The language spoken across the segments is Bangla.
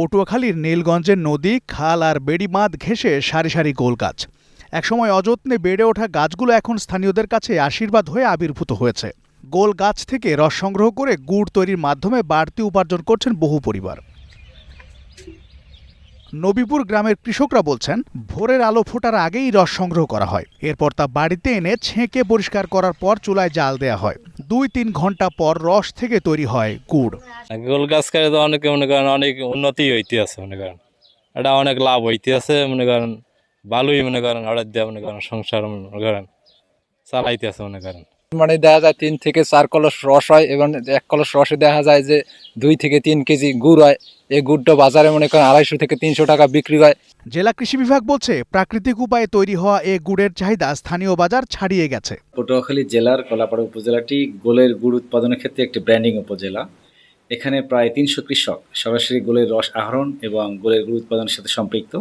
পটুয়াখালীর নীলগঞ্জের নদী, খাল আর বেড়ি বাঁধ ঘেঁষে সারি সারি গোল গাছ। একসময় অযত্নে বেড়ে ওঠা গাছগুলো এখন স্থানীয়দের কাছে আশীর্বাদ হয়ে আবির্ভূত হয়েছে। গোল গাছ থেকে রস সংগ্রহ করে গুড় তৈরির মাধ্যমে বাড়তি উপার্জন করছেন বহু পরিবার। নবীপুর গ্রামের কৃষকরা বলছেন, ভোরের আলো ফোটার আগেই রস সংগ্রহ করা হয়। এরপর তা বাড়িতে এনে ছেঁকে পরিষ্কার করার পর চুলায় জাল দেওয়া হয়। 2-3 ঘন্টা পর রস থেকে তৈরি হয় গুড়। গোল গাছ করে তো অনেকে মনে করেন অনেক উন্নতি হইতে আছে, মনে করেন এটা অনেক লাভ হইতে আছে, মনে করেন ভালোই মনে করেন অর্ডার দেওয়া, মনে করেন সংসার মনে করেন চালাইতে আছে মনে করেন। মানে দেখা যায় 3 থেকে 4 কলস রস হয় এবং 1 কলস রসে দেখা যায় যে 2 থেকে 3 কেজি গুড় হয়। এই গুড়টা বাজারে মনে করেন 250 থেকে 300 টাকা বিক্রি হয়। জেলা কৃষি বিভাগ বলছে, প্রাকৃতিক উপায়ে তৈরি হওয়া এই গুড়ের চাহিদা স্থানীয় বাজার ছাড়িয়ে গেছে। পটুয়াখালী জেলার কলাপাড়া উপজেলাটি গোলের গুড় উৎপাদনের ক্ষেত্রে একটি ব্র্যান্ডিং উপজেলা। এখানে প্রায় 300 কৃষক সরাসরি গোলের রস আহরণ এবং গোলের গুড় উৎপাদনের সাথে সম্পৃক্ত,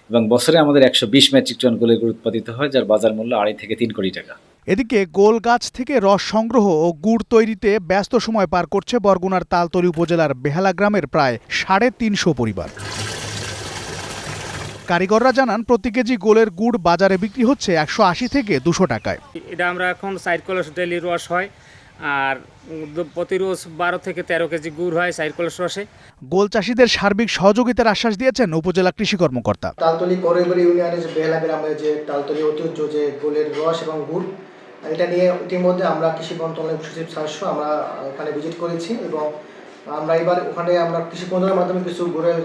এবং বছরে আমাদের 120 মেট্রিক টন গোলের গুড় উৎপাদিত হয়, যার বাজার মূল্য 2.5 থেকে 3 কোটি টাকা। এদিকে গোল গাছ থেকে রস সংগ্রহ ও গুড় তৈরিতে ব্যস্ত সময় পার করছে বরগুনার তালতলী উপজেলার বেহালা গ্রামের প্রায় 350 পরিবার। কারিগররা জানান, প্রতি কেজি গোলের গুড় বাজারে বিক্রি হচ্ছে 180 থেকে 200 টাকায়। এটা আমরা এখন 4 কলস ডেলি রস হয়, আর প্রতি রোজ 12 থেকে 13 কেজি গুড় হয় 4 কলস রসে। গোল চাষিদের সার্বিক সহযোগিতার আশ্বাস দিয়েছেন উপজেলা কৃষি কর্মকর্তা। তালতলী করইবাড়ি ইউনিয়নের যে বেহালা গ্রামে যে তালতলী ঐতিহ্য যে গোলের রস এবং গুড়, এটা নিয়ে ইতিমধ্যে আমরা কৃষি মন্ত্রণালয়ের সচিব সদস্য আমরা ওখানে ভিজিট করেছি, এবং আমরা এবার ওখানে আমরা কৃষি মন্ত্রণালয়ের মাধ্যমে কিছু গুড়ের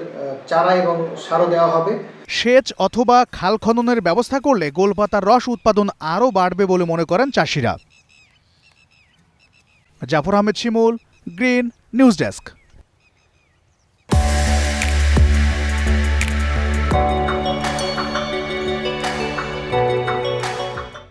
চারা এবং সারও দেওয়া হবে। সেচ অথবা খাল খননের ব্যবস্থা করলে গোলপাতার রস উৎপাদন আরও বাড়বে বলে মনে করেন চাষিরা। জাফর আহমেদ শিমুল, গ্রিন নিউজ ডেস্ক।